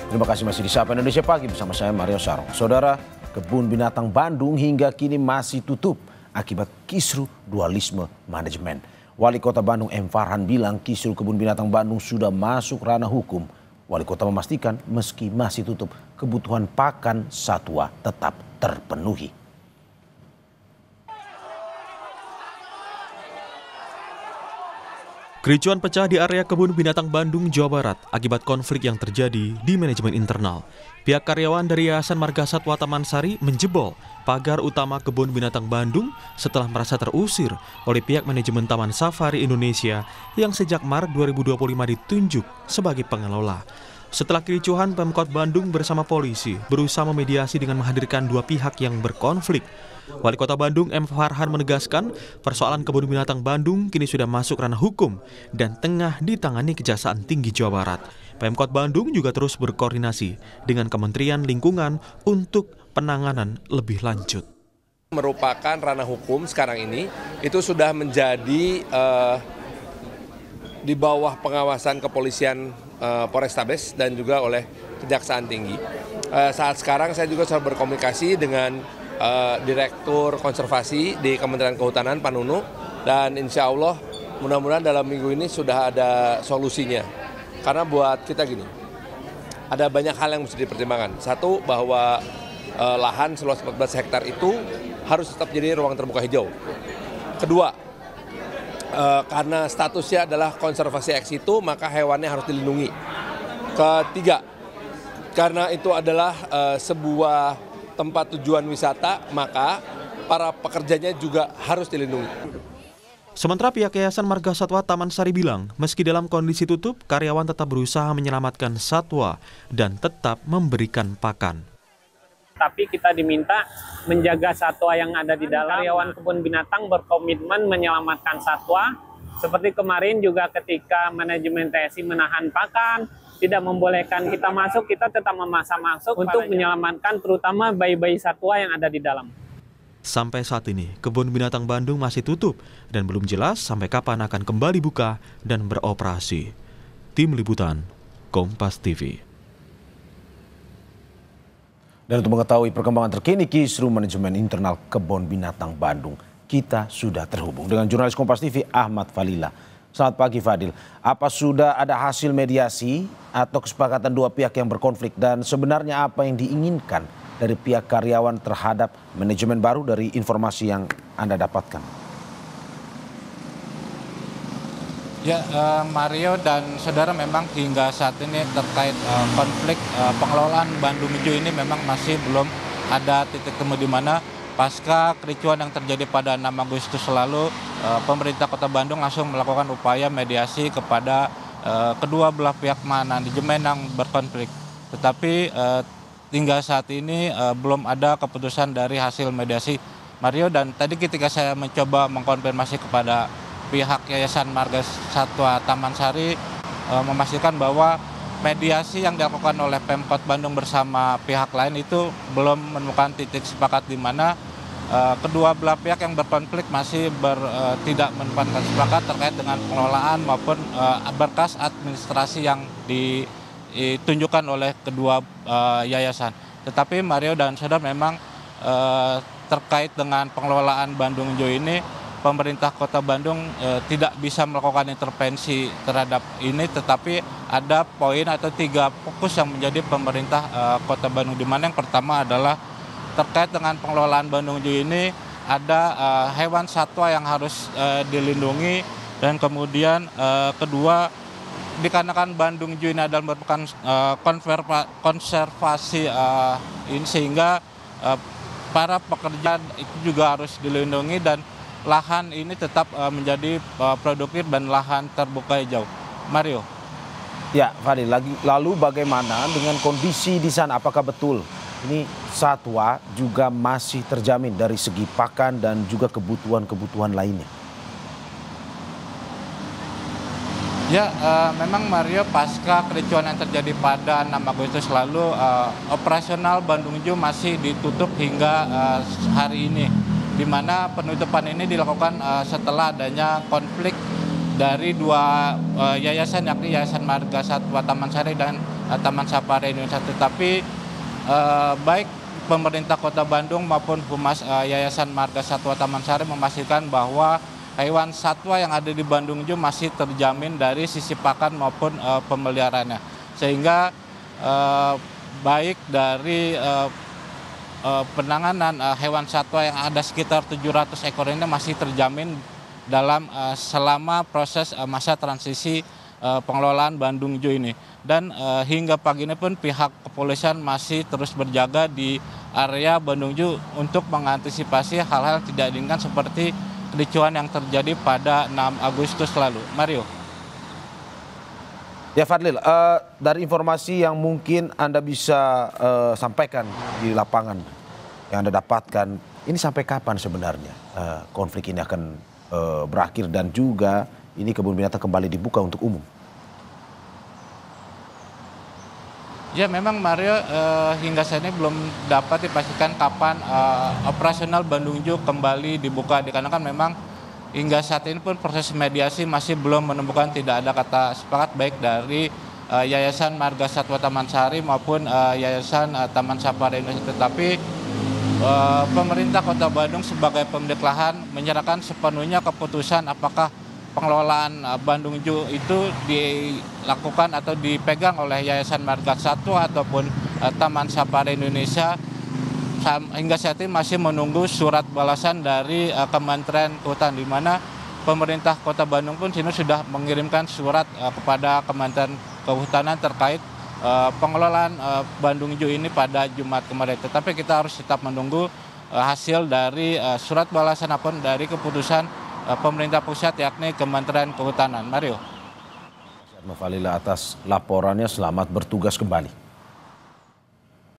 Terima kasih masih di Sapa Indonesia Pagi bersama saya Mario Sarong. Saudara, kebun binatang Bandung hingga kini masih tutup akibat kisruh dualisme manajemen. Wali Kota Bandung M. Farhan bilang kisruh kebun binatang Bandung sudah masuk ranah hukum. Wali Kota memastikan meski masih tutup, kebutuhan pakan satwa tetap terpenuhi. Kericuan pecah di area kebun binatang Bandung, Jawa Barat akibat konflik yang terjadi di manajemen internal. Pihak karyawan dari Yayasan Marga Satwa Taman Sari menjebol pagar utama kebun binatang Bandung setelah merasa terusir oleh pihak manajemen Taman Safari Indonesia yang sejak Maret 2025 ditunjuk sebagai pengelola. Setelah kericuhan, Pemkot Bandung bersama polisi berusaha memediasi dengan menghadirkan dua pihak yang berkonflik. Wali Kota Bandung M. Farhan menegaskan persoalan kebun binatang Bandung kini sudah masuk ranah hukum dan tengah ditangani Kejaksaan Tinggi Jawa Barat. Pemkot Bandung juga terus berkoordinasi dengan Kementerian Lingkungan untuk penanganan lebih lanjut. Merupakan ranah hukum sekarang ini, itu sudah menjadi di bawah pengawasan kepolisian Polrestabes dan juga oleh Kejaksaan Tinggi. Saat sekarang saya juga sudah berkomunikasi dengan Direktur Konservasi di Kementerian Kehutanan Pak Nunu, dan insya Allah mudah-mudahan dalam minggu ini sudah ada solusinya. Karena buat kita gini, ada banyak hal yang mesti dipertimbangkan. Satu, bahwa lahan seluas 14 hektar itu harus tetap jadi ruang terbuka hijau. Kedua, karena statusnya adalah konservasi ex situ, maka hewannya harus dilindungi. Ketiga, karena itu adalah sebuah tempat tujuan wisata, maka para pekerjanya juga harus dilindungi. Sementara pihak Yayasan Marga Satwa Taman Sari bilang, meski dalam kondisi tutup, karyawan tetap berusaha menyelamatkan satwa dan tetap memberikan pakan. Tapi kita diminta menjaga satwa yang ada di dalam. Karyawan kebun binatang berkomitmen menyelamatkan satwa. Seperti kemarin juga ketika manajemen TSI menahan pakan, tidak membolehkan kita masuk, kita tetap memaksa masuk untuk menyelamatkan terutama bayi-bayi satwa yang ada di dalam. Sampai saat ini, kebun binatang Bandung masih tutup dan belum jelas sampai kapan akan kembali buka dan beroperasi. Tim Liputan, Kompas TV. Dan untuk mengetahui perkembangan terkini kisruh manajemen internal kebun binatang Bandung, kita sudah terhubung dengan jurnalis Kompas TV Ahmad Falila. Selamat pagi Fadil, apa sudah ada hasil mediasi atau kesepakatan dua pihak yang berkonflik dan sebenarnya apa yang diinginkan dari pihak karyawan terhadap manajemen baru dari informasi yang Anda dapatkan? Ya, Mario dan saudara, memang hingga saat ini terkait konflik pengelolaan Bandung Hijau ini memang masih belum ada titik temu di mana pasca kericuan yang terjadi pada 6 Agustus lalu, pemerintah Kota Bandung langsung melakukan upaya mediasi kepada kedua belah pihak manajemen yang berkonflik. Tetapi hingga saat ini belum ada keputusan dari hasil mediasi, Mario. Dan tadi ketika saya mencoba mengkonfirmasi kepada pihak Yayasan Marga Satwa Taman Sari, memastikan bahwa mediasi yang dilakukan oleh Pemkot Bandung bersama pihak lain itu belum menemukan titik sepakat di mana kedua belah pihak yang berkonflik masih tidak menemukan sepakat terkait dengan pengelolaan maupun berkas administrasi yang ditunjukkan oleh kedua yayasan. Tetapi Mario dan saudara, memang terkait dengan pengelolaan Bandung Hijau ini, pemerintah Kota Bandung tidak bisa melakukan intervensi terhadap ini, tetapi ada poin atau 3 fokus yang menjadi pemerintah Kota Bandung, di mana yang pertama adalah terkait dengan pengelolaan Bandung Hijau ini ada hewan satwa yang harus dilindungi, dan kemudian kedua, dikarenakan Bandung Hijau ini adalah merupakan konservasi ini, sehingga para pekerja itu juga harus dilindungi dan lahan ini tetap menjadi produktif dan lahan terbuka hijau. Mario. Ya, Fadil, lalu bagaimana dengan kondisi di sana? Apakah betul ini satwa juga masih terjamin dari segi pakan dan juga kebutuhan-kebutuhan lainnya? Ya, memang Mario, pasca kericuan yang terjadi pada 6 Agustus lalu, operasional Bandung Hijau masih ditutup hingga hari ini, di mana penutupan ini dilakukan setelah adanya konflik dari dua yayasan, yakni Yayasan Marga Satwa Taman Sari dan Taman Safari Indonesia. Tetapi baik pemerintah Kota Bandung maupun Humas Yayasan Marga Satwa Taman Sari memastikan bahwa hewan satwa yang ada di Bandung Zoo masih terjamin dari sisi pakan maupun pemeliharaannya. Sehingga baik dari penanganan hewan satwa yang ada sekitar 700 ekor ini masih terjamin dalam selama proses masa transisi pengelolaan Bandung Zoo ini. Dan hingga pagi ini pun pihak kepolisian masih terus berjaga di area Bandung Zoo untuk mengantisipasi hal-hal tidak diinginkan seperti kericuhan yang terjadi pada 6 Agustus lalu. Mario. Ya Fadlil, dari informasi yang mungkin Anda bisa sampaikan di lapangan yang Anda dapatkan, ini sampai kapan sebenarnya konflik ini akan berakhir dan juga ini kebun binatang kembali dibuka untuk umum? Ya memang Mario, hingga saat ini belum dapat dipastikan kapan operasional Bandung Zoo kembali dibuka, dikarenakan memang hingga saat ini pun proses mediasi masih belum menemukan, tidak ada kata sepakat baik dari Yayasan Marga Satwa Taman Sari maupun Yayasan Taman Safari Indonesia. Tetapi pemerintah Kota Bandung sebagai pemilik lahan menyerahkan sepenuhnya keputusan apakah pengelolaan Bandung Zoo itu dilakukan atau dipegang oleh Yayasan Marga Satwa ataupun Taman Safari Indonesia. Hingga saat ini masih menunggu surat balasan dari Kementerian Kehutanan, di mana pemerintah Kota Bandung pun sini sudah mengirimkan surat kepada Kementerian Kehutanan terkait pengelolaan Bandung Zoo ini pada Jumat kemarin. Tetapi kita harus tetap menunggu hasil dari surat balasan apapun dari keputusan pemerintah pusat, yakni Kementerian Kehutanan. Mario. Ahmad Falila atas laporannya, selamat bertugas kembali.